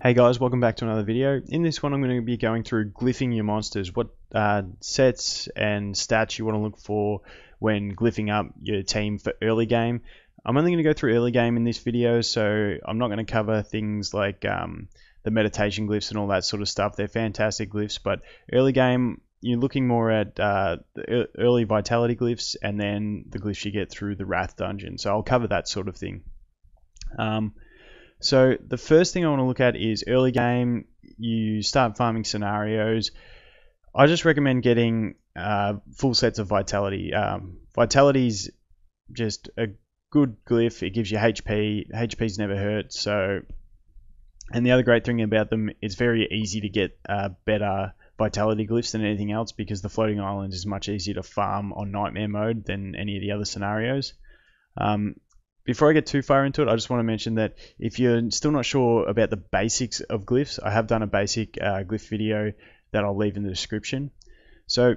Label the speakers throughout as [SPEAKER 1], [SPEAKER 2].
[SPEAKER 1] Hey guys, welcome back to another video. In this one I'm going to be going through glyphing your monsters, what sets and stats you want to look for when glyphing up your team for early game. I'm only going to go through early game in this video, so I'm not going to cover things like the meditation glyphs and all that sort of stuff. They're fantastic glyphs, but early game you're looking more at the early vitality glyphs and then the glyphs you get through the Wrath dungeon. So I'll cover that sort of thing. So the first thing I want to look at is early game. You start farming scenarios. I just recommend getting full sets of vitality. Vitality is just a good glyph. It gives you HP. HP's never hurt. So, and the other great thing about them, it's very easy to get better vitality glyphs than anything else because the floating island is much easier to farm on nightmare mode than any of the other scenarios. Before I get too far into it, I just want to mention that if you're still not sure about the basics of glyphs, I have done a basic glyph video that I'll leave in the description. So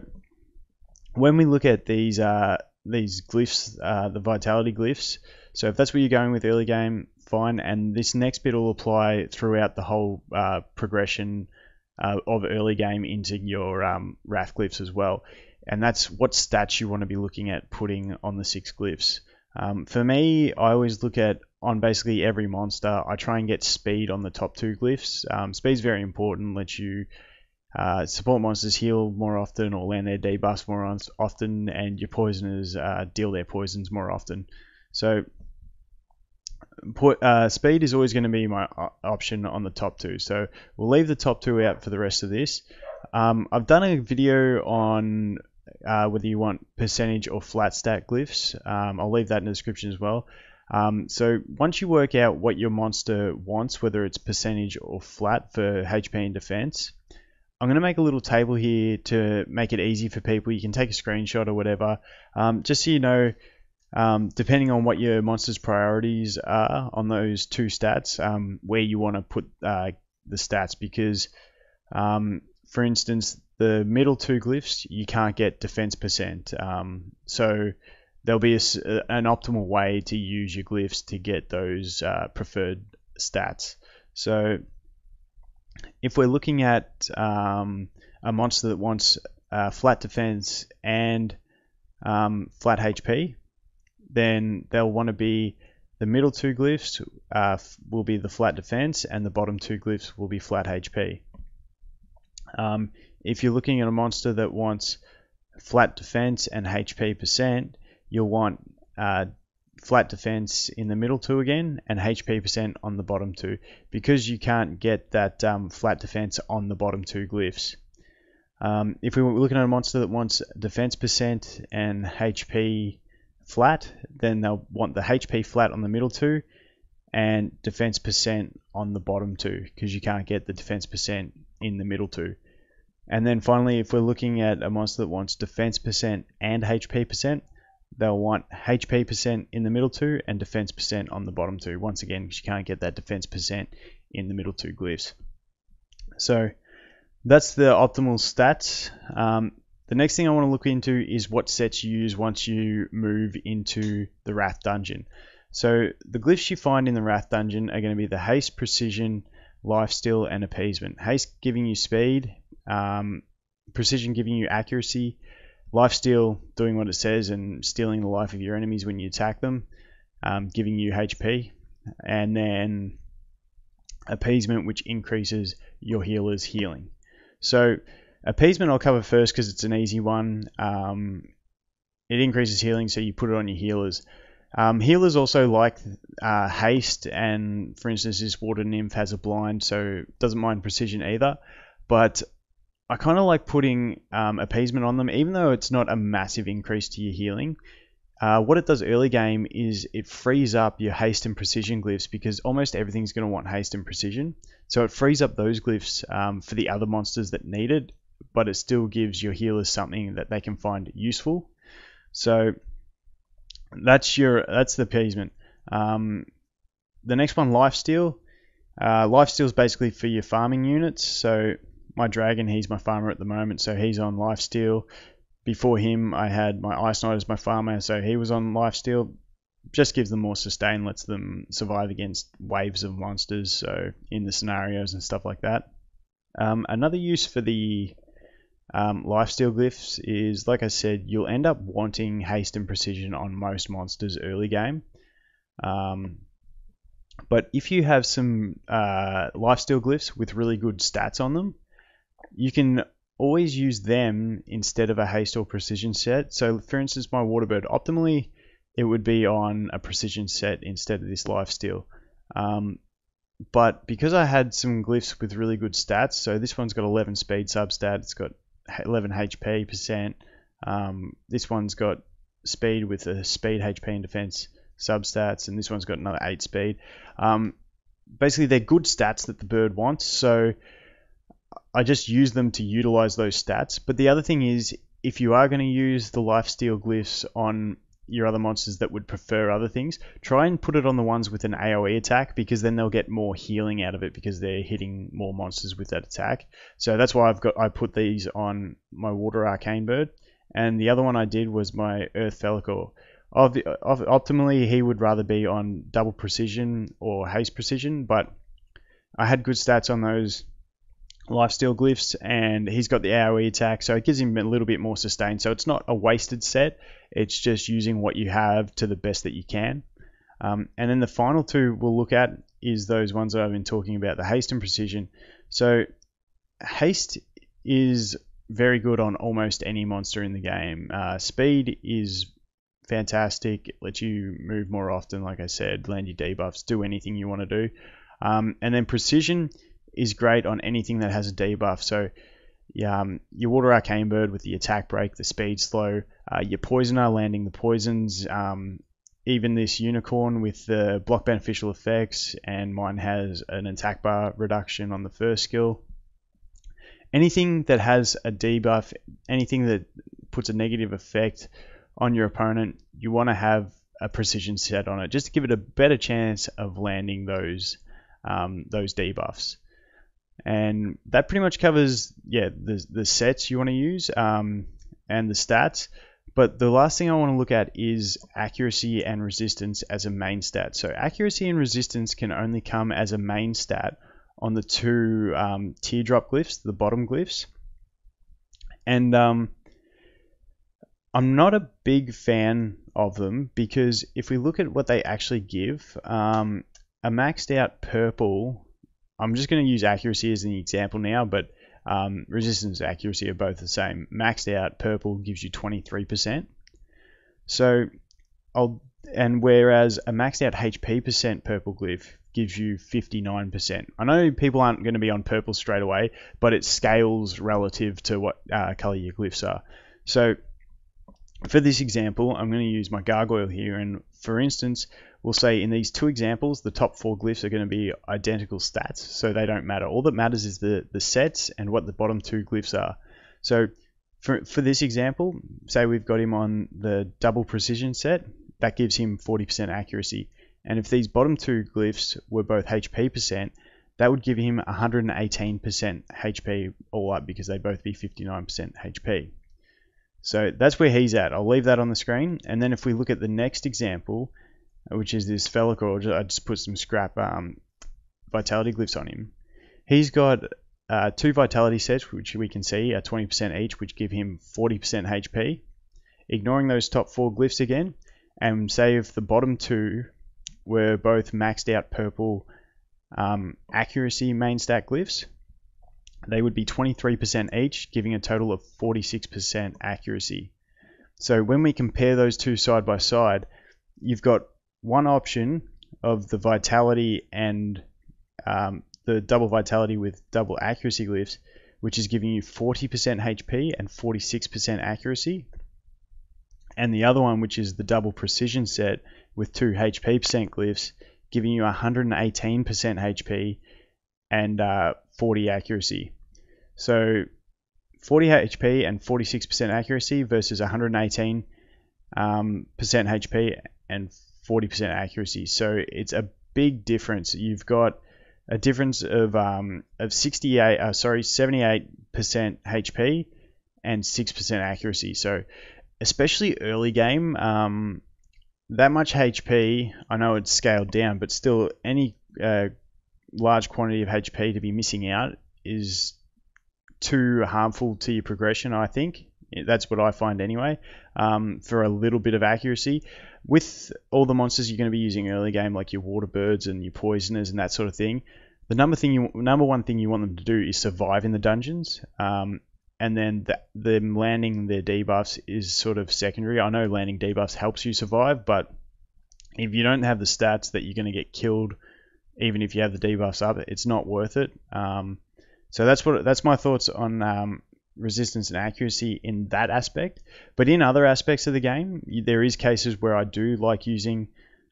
[SPEAKER 1] when we look at these glyphs, the vitality glyphs, so if that's where you're going with early game, fine, and this next bit will apply throughout the whole progression of early game into your Wrath glyphs as well. And that's what stats you want to be looking at putting on the 6 glyphs. For me, I always look at, on basically every monster, I try and get speed on the top 2 glyphs. Speed's very important, lets you support monsters heal more often or land their debuffs more often, and your poisoners deal their poisons more often. So speed is always going to be my option on the top 2. So we'll leave the top 2 out for the rest of this. I've done a video on whether you want percentage or flat stat glyphs. I'll leave that in the description as well. So once you work out what your monster wants, whether it's percentage or flat for HP and defense, I'm going to make a little table here to make it easy for people. You can take a screenshot or whatever, just so you know, depending on what your monster's priorities are on those 2 stats, where you want to put the stats, because for instance, the middle 2 glyphs, you can't get defense percent. So there'll be an optimal way to use your glyphs to get those preferred stats. So if we're looking at a monster that wants flat defense and flat HP, then they'll want to be the middle 2 glyphs will be the flat defense, and the bottom 2 glyphs will be flat HP. If you're looking at a monster that wants flat defense and HP percent, you'll want flat defense in the middle 2 again and HP percent on the bottom 2, because you can't get that flat defense on the bottom 2 glyphs. If we were looking at a monster that wants defense percent and HP flat, then they'll want the HP flat on the middle 2 and defense percent on the bottom 2, because you can't get the defense percent in the middle 2. And then finally, if we're looking at a monster that wants defense percent and HP percent, they'll want HP percent in the middle 2 and defense percent on the bottom 2. Once again, because you can't get that defense percent in the middle 2 glyphs. So that's the optimal stats. The next thing I want to look into is what sets you use once you move into the Wrath dungeon. So the glyphs you find in the Wrath dungeon are going to be the haste, precision, lifesteal, and appeasement. Haste giving you speed, precision giving you accuracy, lifesteal doing what it says and stealing the life of your enemies when you attack them, giving you HP, and then appeasement, which increases your healer's healing. So appeasement I'll cover first because it's an easy one. It increases healing, so you put it on your healers. Healers also like haste, and for instance this water nymph has a blind, so doesn't mind precision either, but I kind of like putting appeasement on them, even though it's not a massive increase to your healing. What it does early game is it frees up your haste and precision glyphs, because almost everything's going to want haste and precision, so it frees up those glyphs for the other monsters that need it, but it still gives your healers something that they can find useful. So that's the appeasement. The next one, lifesteal. Lifesteal is basically for your farming units. So my dragon, he's my farmer at the moment, so he's on lifesteal. Before him, I had my Ice Knight as my farmer, so he was on lifesteal. just gives them more sustain, lets them survive against waves of monsters, so in the scenarios and stuff like that. Another use for the lifesteal glyphs is, like I said, you'll end up wanting haste and precision on most monsters early game. But if you have some lifesteal glyphs with really good stats on them, you can always use them instead of a haste or precision set. So for instance, my Waterbird, optimally it would be on a precision set instead of this lifesteal. But because I had some glyphs with really good stats, so this one's got 11 speed substat, it's got 11 HP percent, this one's got speed with a speed, HP and defense substats, and this one's got another 8 speed. Basically they're good stats that the bird wants, so I just use them to utilize those stats. But the other thing is, if you are going to use the lifesteal glyphs on your other monsters that would prefer other things, try and put it on the ones with an AoE attack, because then they'll get more healing out of it because they're hitting more monsters with that attack. So that's why I put these on my Water Arcane Bird, and the other one I did was my Earth Felicor. Optimally, he would rather be on double precision or haste precision, but I had good stats on those lifesteal glyphs, and he's got the AoE attack, so it gives him a little bit more sustain. So it's not a wasted set, it's just using what you have to the best that you can. And then the final two we'll look at is those ones that I've been talking about, the haste and precision. So haste is very good on almost any monster in the game. Speed is fantastic, it lets you move more often, like I said, land your debuffs, do anything you want to do. And then precision is great on anything that has a debuff. So your Water Arcane Bird with the attack break, the speed slow, your Poisoner landing the poisons, even this Unicorn with the block beneficial effects, and mine has an attack bar reduction on the first skill. Anything that has a debuff, anything that puts a negative effect on your opponent, you want to have a precision set on it, just to give it a better chance of landing those debuffs. And that pretty much covers the sets you want to use and the stats. But the last thing I want to look at is accuracy and resistance as a main stat. So accuracy and resistance can only come as a main stat on the two teardrop glyphs, the bottom glyphs. And I'm not a big fan of them, because if we look at what they actually give, a maxed out purple, I'm just going to use accuracy as an example now, but resistance and accuracy are both the same. Maxed out purple gives you 23%. So whereas a maxed out HP percent purple glyph gives you 59%. I know people aren't going to be on purple straight away, but it scales relative to what color your glyphs are. So for this example, I'm going to use my gargoyle here, and for instance, we'll say in these two examples, the top four glyphs are going to be identical stats, so they don't matter. All that matters is the sets and what the bottom two glyphs are. So for this example, say we've got him on the double precision set, that gives him 40% accuracy. And if these bottom two glyphs were both HP percent, that would give him 118% HP all up, because they'd both be 59% HP. So that's where he's at. I'll leave that on the screen. And then if we look at the next example, which is this Felicor, I just put some scrap vitality glyphs on him. He's got two vitality sets, which we can see are 20% each, which give him 40% HP. Ignoring those top four glyphs again, and say if the bottom two were both maxed out purple accuracy main stat glyphs, they would be 23% each, giving a total of 46% accuracy. So when we compare those two side by side, you've got one option of the vitality and the double vitality with double accuracy glyphs, which is giving you 40% HP and 46% accuracy. And the other one, which is the double precision set with 2 HP percent glyphs, giving you 118% HP and 40 accuracy. So 40 HP and 46% accuracy versus 118% HP and 40% accuracy. So it's a big difference. You've got a difference of 78% HP and 6% accuracy. So especially early game, that much HP, I know it's scaled down, but still any large quantity of HP to be missing out is too harmful to your progression, I think. That's what I find anyway, for a little bit of accuracy. With all the monsters you're going to be using early game, like your water birds and your poisoners and that sort of thing, the number one thing you want them to do is survive in the dungeons. And then them landing their debuffs is sort of secondary. I know landing debuffs helps you survive, but if you don't have the stats that you're going to get killed, even if you have the debuffs up, it's not worth it. So that's my thoughts on resistance and accuracy in that aspect. But in other aspects of the game, there is cases where I do like using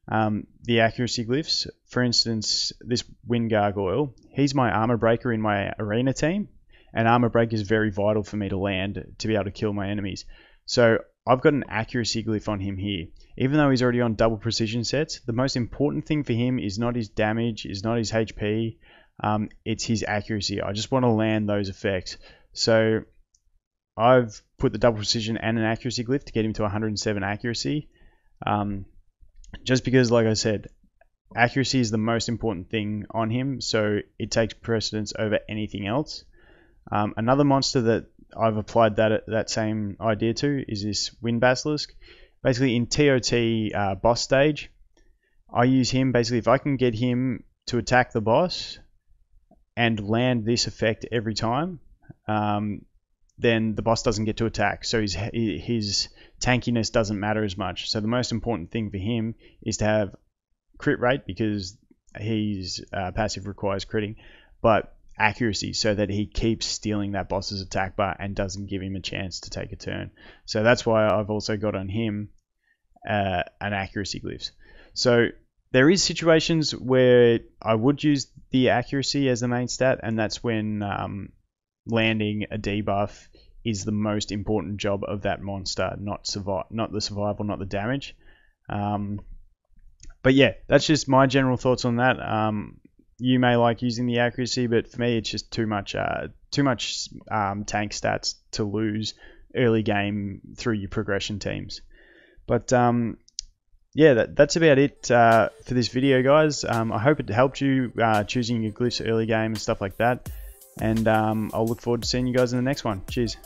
[SPEAKER 1] the accuracy glyphs. For instance, this wind gargoyle, he's my armor breaker in my arena team. And armor break is very vital for me to land to be able to kill my enemies. So I've got an accuracy glyph on him here. Even though he's already on double precision sets, the most important thing for him is not his damage, is not his HP, it's his accuracy. I just want to land those effects. So I've put the double precision and an accuracy glyph to get him to 107 accuracy. Just because, like I said, accuracy is the most important thing on him, so it takes precedence over anything else. Another monster that I've applied that same idea to is this Wind Basilisk. Basically in TOT boss stage, I use him basically if I can get him to attack the boss and land this effect every time, then the boss doesn't get to attack. So his tankiness doesn't matter as much. So the most important thing for him is to have crit rate, because his passive requires critting, but accuracy, so that he keeps stealing that boss's attack bar and doesn't give him a chance to take a turn. So that's why I've also got on him an accuracy glyphs. So there is situations where I would use the accuracy as the main stat, and that's when landing a debuff is the most important job of that monster, not the survival, not the damage. But yeah, that's just my general thoughts on that. You may like using the accuracy, but for me, it's just too much tank stats to lose early game through your progression teams. But yeah, that's about it for this video, guys. I hope it helped you choosing your glyphs early game and stuff like that. And I'll look forward to seeing you guys in the next one. Cheers.